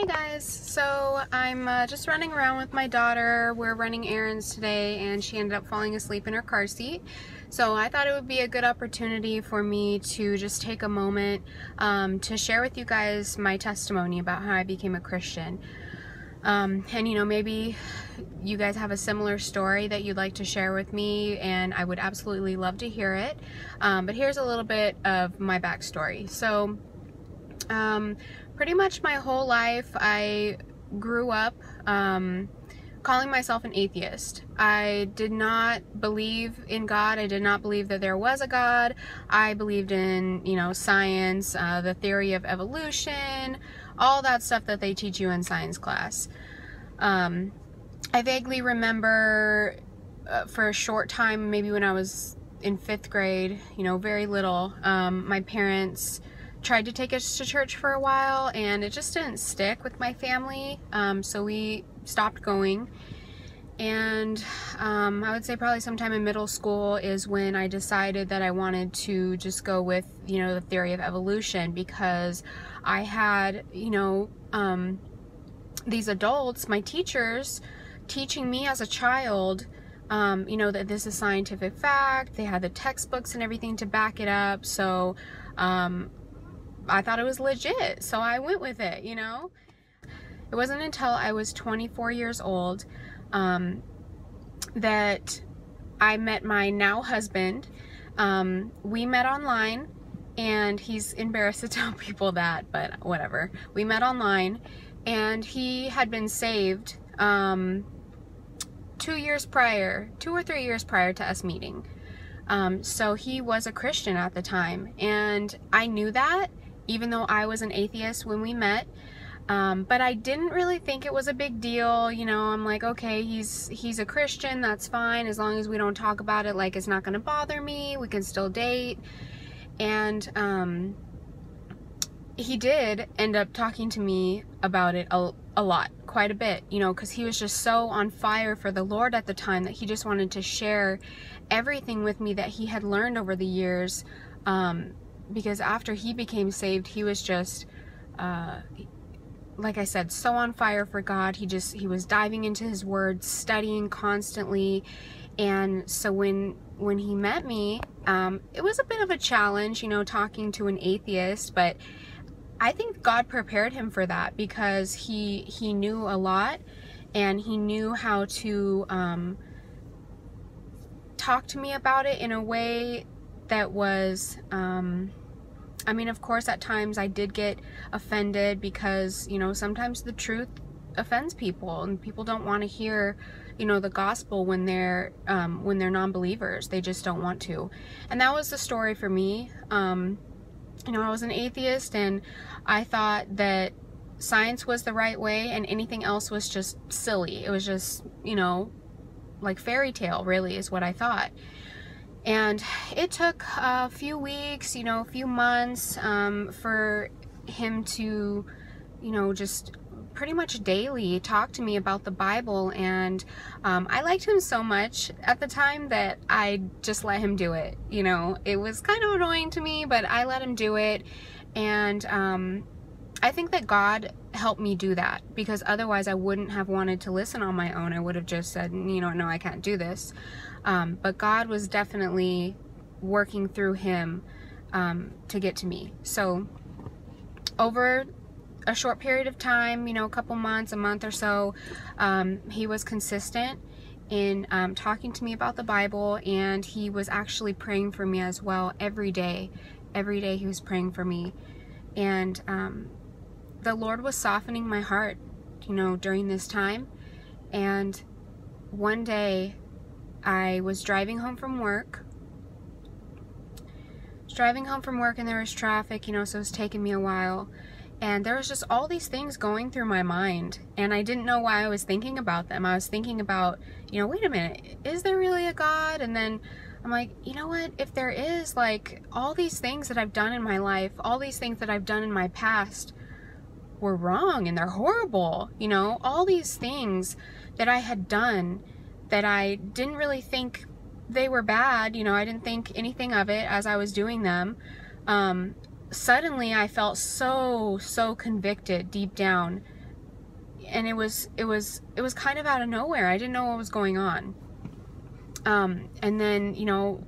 Hey guys, so I'm just running around with my daughter. We're running errands today and she ended up falling asleep in her car seat. So I thought it would be a good opportunity for me to just take a moment to share with you guys my testimony about how I became a Christian. And you know, maybe you guys have a similar story that you'd like to share with me, and I would absolutely love to hear it. But here's a little bit of my backstory. So pretty much my whole life I grew up calling myself an atheist. I did not believe in God. I did not believe that there was a God. I believed in, you know, science, the theory of evolution, all that stuff that they teach you in science class. I vaguely remember for a short time, maybe when I was in 5th grade, you know, very little, my parents tried to take us to church for a while and it just didn't stick with my family, so we stopped going. And I would say probably sometime in middle school is when I decided that I wanted to just go with, you know, the theory of evolution, because I had, you know, these adults, my teachers, teaching me as a child, you know, that this is scientific fact. They had the textbooks and everything to back it up. So I thought it was legit, so I went with it, you know. It wasn't until I was 24 years old that I met my now husband. We met online, and he's embarrassed to tell people that, but whatever. We met online, and he had been saved 2 or 3 years prior to us meeting. So he was a Christian at the time, and I knew that, even though I was an atheist when we met. But I didn't really think it was a big deal, you know. I'm like, okay, he's a Christian, that's fine, as long as we don't talk about it, like, it's not gonna bother me, we can still date. And he did end up talking to me about it a lot, quite a bit, you know, because he was just so on fire for the Lord at the time that he just wanted to share everything with me that he had learned over the years, because after he became saved, he was just like I said, so on fire for God. He was diving into his word, studying constantly. And so when he met me, it was a bit of a challenge, you know, talking to an atheist, but I think God prepared him for that, because he knew a lot, and he knew how to talk to me about it in a way that was, I mean, of course, at times I did get offended, because, you know, sometimes the truth offends people, and people don't want to hear, you know, the gospel when they're non-believers. They just don't want to. And that was the story for me. You know, I was an atheist, and I thought that science was the right way, and anything else was just silly. It was just, you know, like fairy tale, really, is what I thought. And it took a few weeks, you know, a few months for him to, you know, just pretty much daily talk to me about the Bible. And I liked him so much at the time that I just let him do it. You know, it was kind of annoying to me, but I let him do it. And I think that God helped me do that, because otherwise I wouldn't have wanted to listen on my own. I would have just said, you know, no, I can't do this. But God was definitely working through him to get to me. So over a short period of time, you know, a couple months, a month or so, he was consistent in talking to me about the Bible, and he was actually praying for me as well every day. Every day he was praying for me. And the Lord was softening my heart, you know, during this time. And one day I was driving home from work. And there was traffic, you know, so it was taking me a while. And there was just all these things going through my mind, and I didn't know why I was thinking about them. I was thinking about, you know, wait a minute, is there really a God? And then I'm like, you know what, if there is, like, all these things that I've done in my life, all these things that I've done in my past were wrong, and they're horrible, you know, all these things that I had done that I didn't really think they were bad, you know, I didn't think anything of it as I was doing them. Suddenly I felt so convicted deep down and it was kind of out of nowhere. I didn't know what was going on. And then, you know,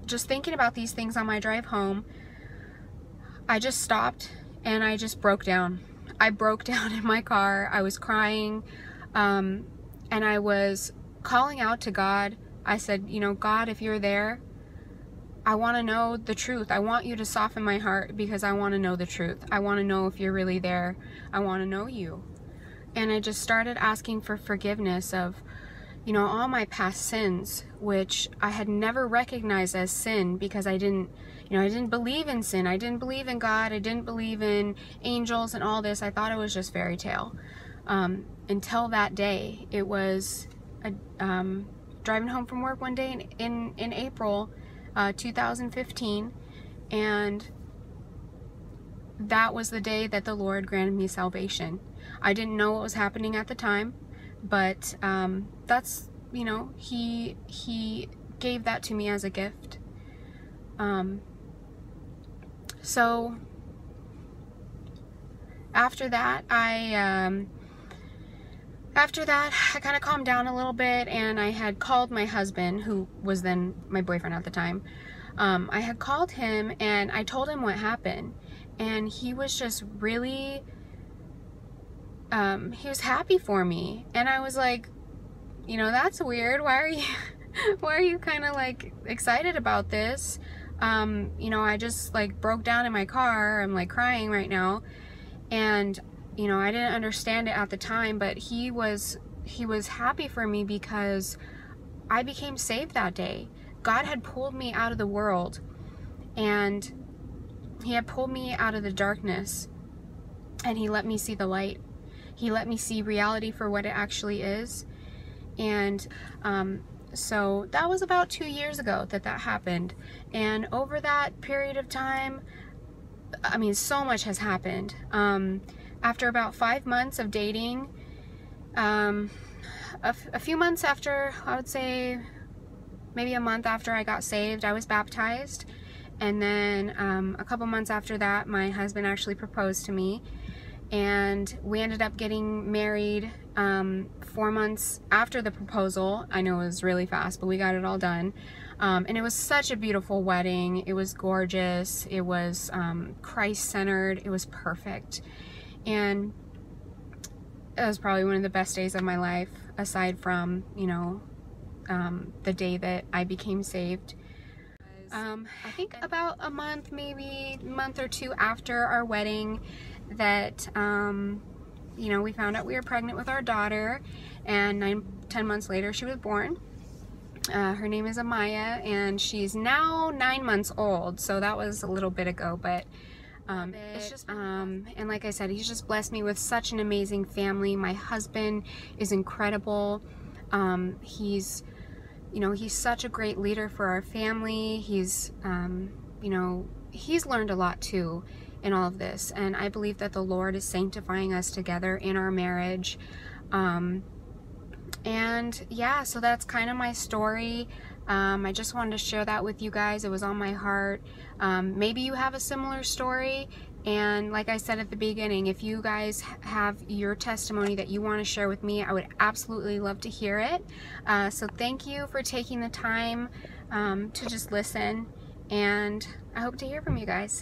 just thinking about these things on my drive home, I just stopped and I just broke down. I broke down in my car. I was crying, and I was calling out to God. I said, you know, God, if you're there, I want to know the truth. I want you to soften my heart because I want to know the truth. I want to know if you're really there. I want to know you. And I just started asking for forgiveness of, you know, all my past sins, which I had never recognized as sin because I didn't believe in sin. I didn't believe in God. I didn't believe in angels and all this. I thought it was just fairy tale. Until that day, it was driving home from work one day in April 2015, and that was the day that the Lord granted me salvation. I didn't know what was happening at the time, but that's, you know, he gave that to me as a gift. So after that, I kind of calmed down a little bit, and I had called my husband, who was then my boyfriend at the time. I had called him and I told him what happened, and he was just really, he was happy for me. And I was like, you know, that's weird. Why are you kind of like excited about this? You know, I just like broke down in my car. I'm like crying right now. And you know, I didn't understand it at the time, but he was happy for me because I became saved that day. God had pulled me out of the world, and he had pulled me out of the darkness, and he let me see the light. He let me see reality for what it actually is. And so that was about 2 years ago that happened. And over that period of time, I mean, so much has happened. After about 5 months of dating, a few months after, I would say maybe a month after I got saved, I was baptized. And then a couple months after that, my husband actually proposed to me. And we ended up getting married 4 months after the proposal. I know it was really fast, but we got it all done. And it was such a beautiful wedding. It was gorgeous. It was Christ-centered. It was perfect. And it was probably one of the best days of my life, aside from, you know, the day that I became saved. I think about a month, maybe a month or two after our wedding, that, you know, we found out we were pregnant with our daughter, and 10 months later she was born. Her name is Amaya, and she's now 9 months old, so that was a little bit ago, but it's just, and like I said, he's just blessed me with such an amazing family. My husband is incredible. He's, you know, he's such a great leader for our family. He's, you know, he's learned a lot too in all of this, and I believe that the Lord is sanctifying us together in our marriage. And yeah, so that's kind of my story. I just wanted to share that with you guys. It was on my heart. Maybe you have a similar story, and like I said at the beginning, if you guys have your testimony that you want to share with me, I would absolutely love to hear it. So thank you for taking the time to just listen, and I hope to hear from you guys.